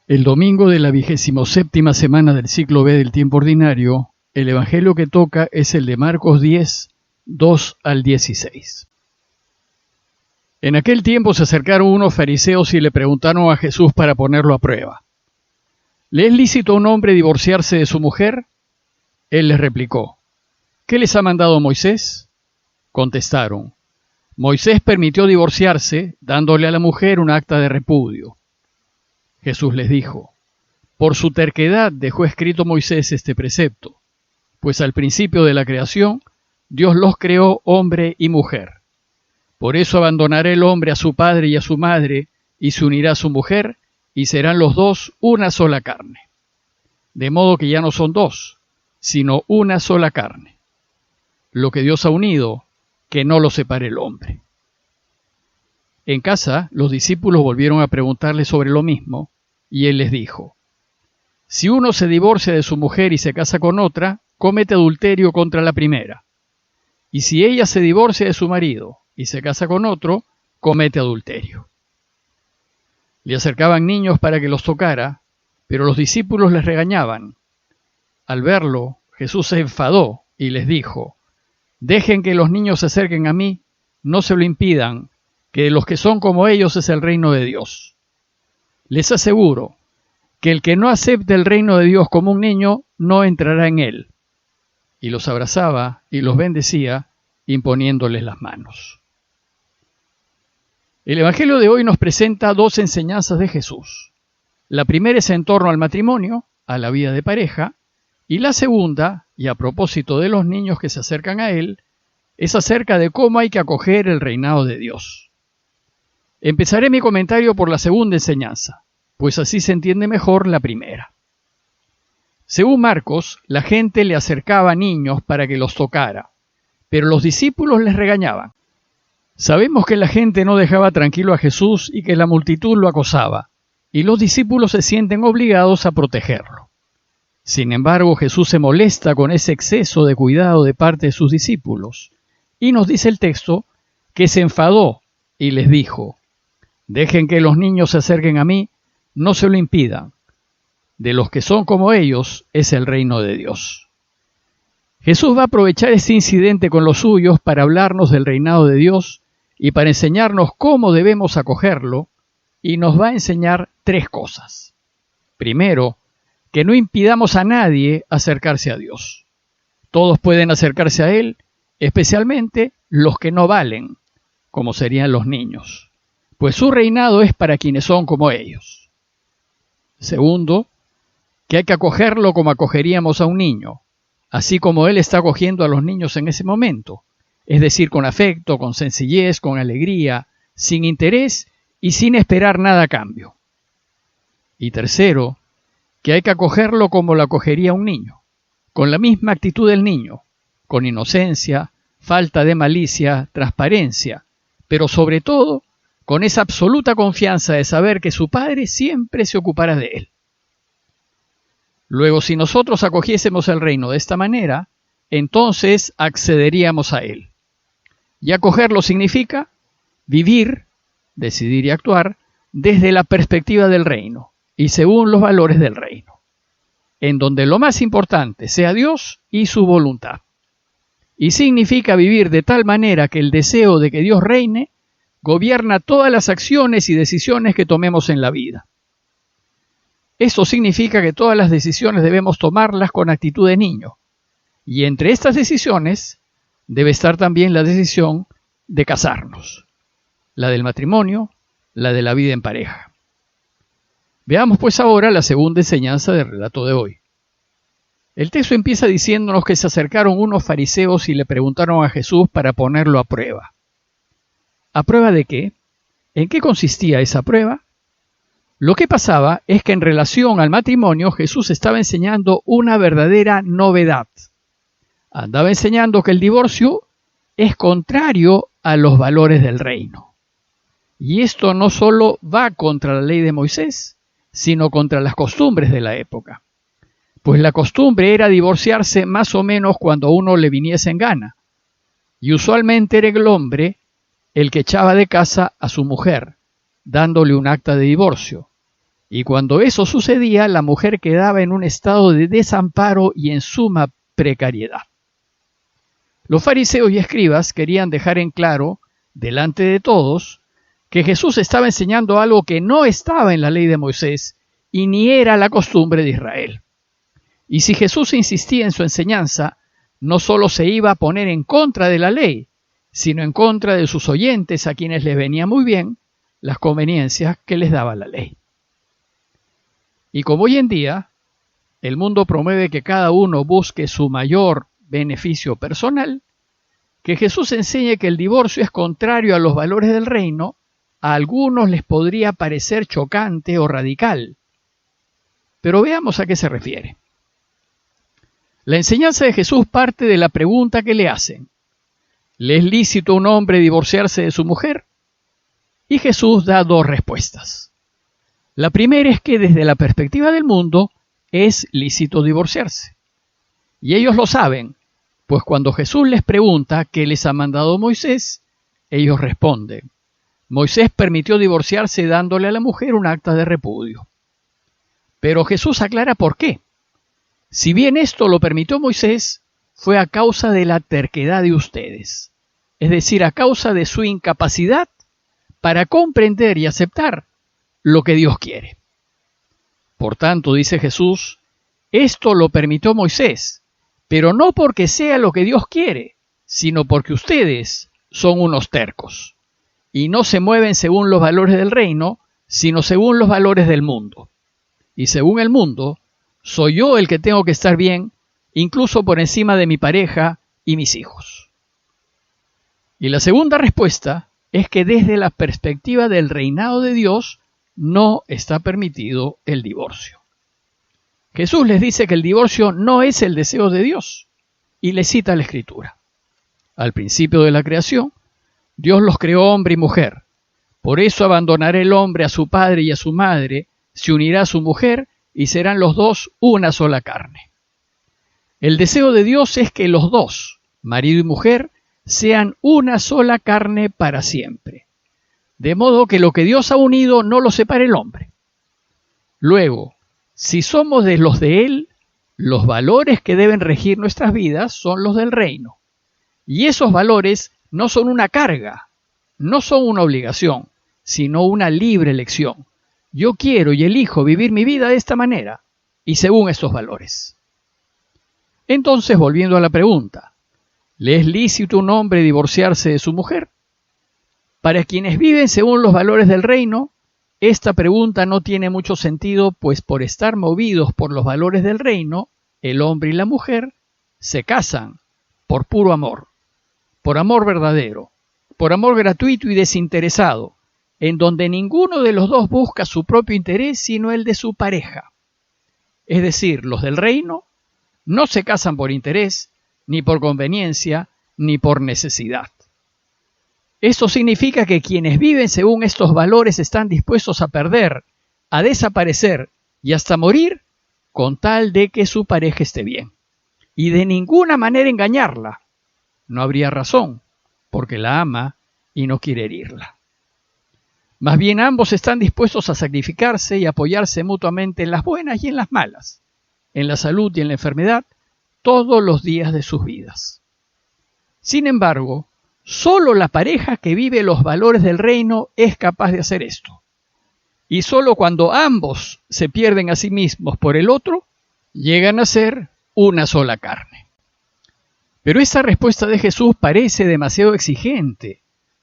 El domingo de la 27ª semana del ciclo B del tiempo ordinario, el evangelio que toca es el de Marcos 10, 2 al 16. En aquel tiempo se acercaron unos fariseos y le preguntaron a Jesús para ponerlo a prueba: ¿le es lícito a un hombre divorciarse de su mujer? Él les replicó: ¿qué les ha mandado Moisés? Contestaron: Moisés permitió divorciarse, dándole a la mujer un acta de repudio. Jesús les dijo: por su terquedad dejó escrito Moisés este precepto, pues al principio de la creación Dios los creó hombre y mujer. Por eso abandonará el hombre a su padre y a su madre, y se unirá a su mujer, y serán los dos una sola carne. De modo que ya no son dos, sino una sola carne. Lo que Dios ha unido, que no lo separe el hombre. En casa, los discípulos volvieron a preguntarle sobre lo mismo, y él les dijo: si uno se divorcia de su mujer y se casa con otra, comete adulterio contra la primera. Y si ella se divorcia de su marido y se casa con otro, comete adulterio. Le acercaban niños para que los tocara, pero los discípulos les regañaban. Al verlo, Jesús se enfadó y les dijo: dejen que los niños se acerquen a mí, no se lo impidan, que de los que son como ellos es el reino de Dios. Les aseguro que el que no acepte el reino de Dios como un niño, no entrará en él. Y los abrazaba y los bendecía, imponiéndoles las manos. El Evangelio de hoy nos presenta dos enseñanzas de Jesús. La primera es en torno al matrimonio, a la vida de pareja, y la segunda, y a propósito de los niños que se acercan a él, es acerca de cómo hay que acoger el reinado de Dios. Empezaré mi comentario por la segunda enseñanza, pues así se entiende mejor la primera. Según Marcos, la gente le acercaba a niños para que los tocara, pero los discípulos les regañaban. Sabemos que la gente no dejaba tranquilo a Jesús y que la multitud lo acosaba, y los discípulos se sienten obligados a protegerlo. Sin embargo, Jesús se molesta con ese exceso de cuidado de parte de sus discípulos, y nos dice el texto que se enfadó y les dijo: dejen que los niños se acerquen a mí, no se lo impidan. De los que son como ellos es el reino de Dios. Jesús va a aprovechar este incidente con los suyos para hablarnos del reinado de Dios y para enseñarnos cómo debemos acogerlo, y nos va a enseñar tres cosas. Primero, que no impidamos a nadie acercarse a Dios. Todos pueden acercarse a Él, especialmente los que no valen, como serían los niños, pues su reinado es para quienes son como ellos. Segundo, que hay que acogerlo como acogeríamos a un niño, así como Él está acogiendo a los niños en ese momento, es decir, con afecto, con sencillez, con alegría, sin interés y sin esperar nada a cambio. Y tercero, que hay que acogerlo como lo acogería un niño, con la misma actitud del niño, con inocencia, falta de malicia, transparencia, pero sobre todo con esa absoluta confianza de saber que su Padre siempre se ocupará de él. Luego, si nosotros acogiésemos el reino de esta manera, entonces accederíamos a él. Y acogerlo significa vivir, decidir y actuar desde la perspectiva del reino y según los valores del reino, en donde lo más importante sea Dios y su voluntad. Y significa vivir de tal manera que el deseo de que Dios reine gobierna todas las acciones y decisiones que tomemos en la vida. Esto significa que todas las decisiones debemos tomarlas con actitud de niño, y entre estas decisiones debe estar también la decisión de casarnos, la del matrimonio, la de la vida en pareja. Veamos pues ahora la segunda enseñanza del relato de hoy. El texto empieza diciéndonos que se acercaron unos fariseos y le preguntaron a Jesús para ponerlo a prueba. ¿A prueba de qué? ¿En qué consistía esa prueba? Lo que pasaba es que en relación al matrimonio Jesús estaba enseñando una verdadera novedad. Andaba enseñando que el divorcio es contrario a los valores del reino. Y esto no solo va contra la ley de Moisés, sino contra las costumbres de la época. Pues la costumbre era divorciarse más o menos cuando a uno le viniese en gana. Y usualmente era el hombre el que echaba de casa a su mujer, dándole un acta de divorcio. Y cuando eso sucedía, la mujer quedaba en un estado de desamparo y en suma precariedad. Los fariseos y escribas querían dejar en claro, delante de todos, que Jesús estaba enseñando algo que no estaba en la ley de Moisés y ni era la costumbre de Israel. Y si Jesús insistía en su enseñanza, no solo se iba a poner en contra de la ley, sino en contra de sus oyentes, a quienes les venía muy bien las conveniencias que les daba la ley. Y como hoy en día el mundo promueve que cada uno busque su mayor beneficio personal, que Jesús enseñe que el divorcio es contrario a los valores del reino, a algunos les podría parecer chocante o radical. Pero veamos a qué se refiere. La enseñanza de Jesús parte de la pregunta que le hacen: ¿le es lícito a un hombre divorciarse de su mujer? Y Jesús da dos respuestas. La primera es que desde la perspectiva del mundo es lícito divorciarse. Y ellos lo saben, pues cuando Jesús les pregunta qué les ha mandado Moisés, ellos responden: Moisés permitió divorciarse dándole a la mujer un acta de repudio. Pero Jesús aclara por qué. Si bien esto lo permitió Moisés, fue a causa de la terquedad de ustedes, es decir, a causa de su incapacidad para comprender y aceptar lo que Dios quiere. Por tanto, dice Jesús, esto lo permitió Moisés, pero no porque sea lo que Dios quiere, sino porque ustedes son unos tercos y no se mueven según los valores del reino, sino según los valores del mundo. Y según el mundo, soy yo el que tengo que estar bien, incluso por encima de mi pareja y mis hijos. Y la segunda respuesta es que desde la perspectiva del reinado de Dios no está permitido el divorcio. Jesús les dice que el divorcio no es el deseo de Dios y les cita la Escritura. Al principio de la creación, Dios los creó hombre y mujer. Por eso abandonará el hombre a su padre y a su madre, se unirá a su mujer y serán los dos una sola carne. El deseo de Dios es que los dos, marido y mujer, sean una sola carne para siempre. De modo que lo que Dios ha unido no lo separe el hombre. Luego, si somos de los de Él, los valores que deben regir nuestras vidas son los del reino. Y esos valores no son una carga, no son una obligación, sino una libre elección. Yo quiero y elijo vivir mi vida de esta manera y según estos valores. Entonces, volviendo a la pregunta, ¿le es lícito a un hombre divorciarse de su mujer? Para quienes viven según los valores del reino, esta pregunta no tiene mucho sentido, pues por estar movidos por los valores del reino, el hombre y la mujer se casan por puro amor, por amor verdadero, por amor gratuito y desinteresado, en donde ninguno de los dos busca su propio interés sino el de su pareja. Es decir, los del reino no se casan por interés, ni por conveniencia, ni por necesidad. Esto significa que quienes viven según estos valores están dispuestos a perder, a desaparecer y hasta morir con tal de que su pareja esté bien. Y de ninguna manera engañarla. No habría razón, porque la ama y no quiere herirla. Más bien ambos están dispuestos a sacrificarse y apoyarse mutuamente en las buenas y en las malas, en la salud y en la enfermedad, todos los días de sus vidas. Sin embargo, solo la pareja que vive los valores del reino es capaz de hacer esto. Y solo cuando ambos se pierden a sí mismos por el otro, llegan a ser una sola carne. Pero esta respuesta de Jesús parece demasiado exigente,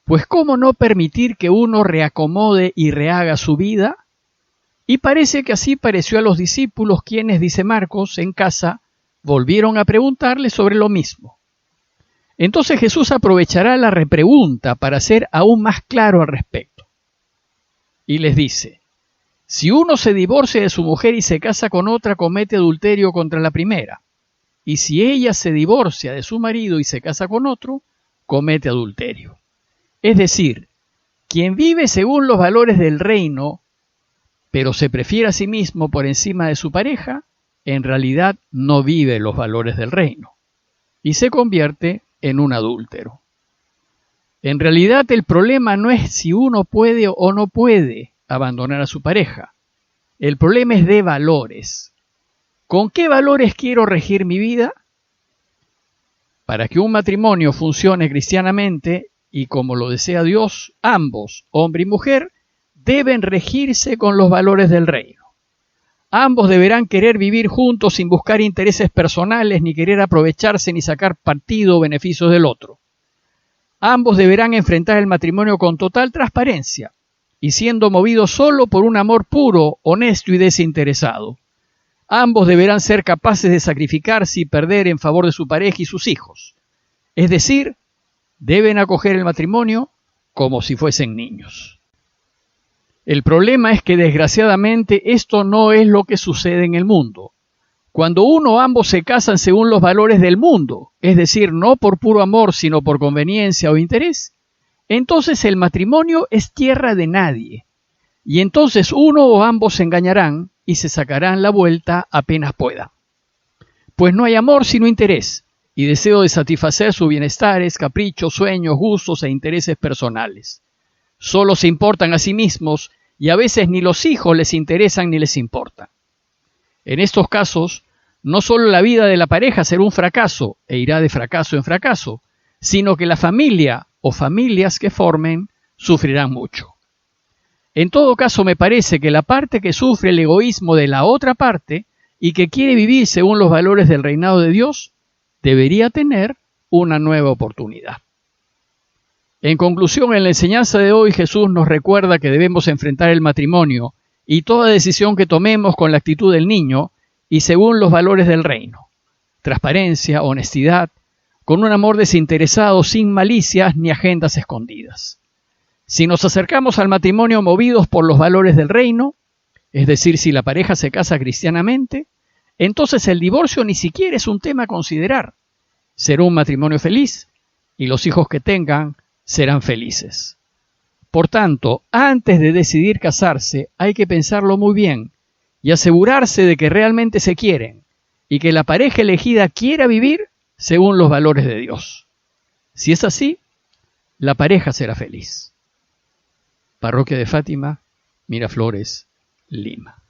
pues ¿cómo no permitir que uno reacomode y rehaga su vida? Y parece que así pareció a los discípulos quienes, dice Marcos, en casa volvieron a preguntarle sobre lo mismo. Entonces Jesús aprovechará la repregunta para ser aún más claro al respecto. Y les dice, si uno se divorcia de su mujer y se casa con otra, comete adulterio contra la primera. Y si ella se divorcia de su marido y se casa con otro, comete adulterio. Es decir, quien vive según los valores del reino, pero se prefiere a sí mismo por encima de su pareja, en realidad no vive los valores del reino y se convierte en un adúltero. En realidad el problema no es si uno puede o no puede abandonar a su pareja. El problema es de valores. ¿Con qué valores quiero regir mi vida? Para que un matrimonio funcione cristianamente y como lo desea Dios, ambos, hombre y mujer, deben regirse con los valores del reino. Ambos deberán querer vivir juntos sin buscar intereses personales, ni querer aprovecharse ni sacar partido o beneficios del otro. Ambos deberán enfrentar el matrimonio con total transparencia y siendo movidos solo por un amor puro, honesto y desinteresado. Ambos deberán ser capaces de sacrificarse y perder en favor de su pareja y sus hijos. Es decir, deben acoger el matrimonio como si fuesen niños. El problema es que desgraciadamente esto no es lo que sucede en el mundo. Cuando uno o ambos se casan según los valores del mundo, es decir, no por puro amor sino por conveniencia o interés, entonces el matrimonio es tierra de nadie. Y entonces uno o ambos se engañarán y se sacarán la vuelta apenas puedan. Pues no hay amor sino interés, y deseo de satisfacer sus bienestares, caprichos, sueños, gustos e intereses personales. Solo se importan a sí mismos y a veces ni los hijos les interesan ni les importan. En estos casos, no solo la vida de la pareja será un fracaso e irá de fracaso en fracaso, sino que la familia o familias que formen sufrirán mucho. En todo caso, me parece que la parte que sufre el egoísmo de la otra parte y que quiere vivir según los valores del reinado de Dios, debería tener una nueva oportunidad. En conclusión, en la enseñanza de hoy Jesús nos recuerda que debemos enfrentar el matrimonio y toda decisión que tomemos con la actitud del niño y según los valores del reino. Transparencia, honestidad, con un amor desinteresado, sin malicias ni agendas escondidas. Si nos acercamos al matrimonio movidos por los valores del reino, es decir, si la pareja se casa cristianamente, entonces el divorcio ni siquiera es un tema a considerar. Será un matrimonio feliz y los hijos que tengan serán felices. Por tanto, antes de decidir casarse, hay que pensarlo muy bien y asegurarse de que realmente se quieren y que la pareja elegida quiera vivir según los valores de Dios. Si es así, la pareja será feliz. Parroquia de Fátima, Miraflores, Lima.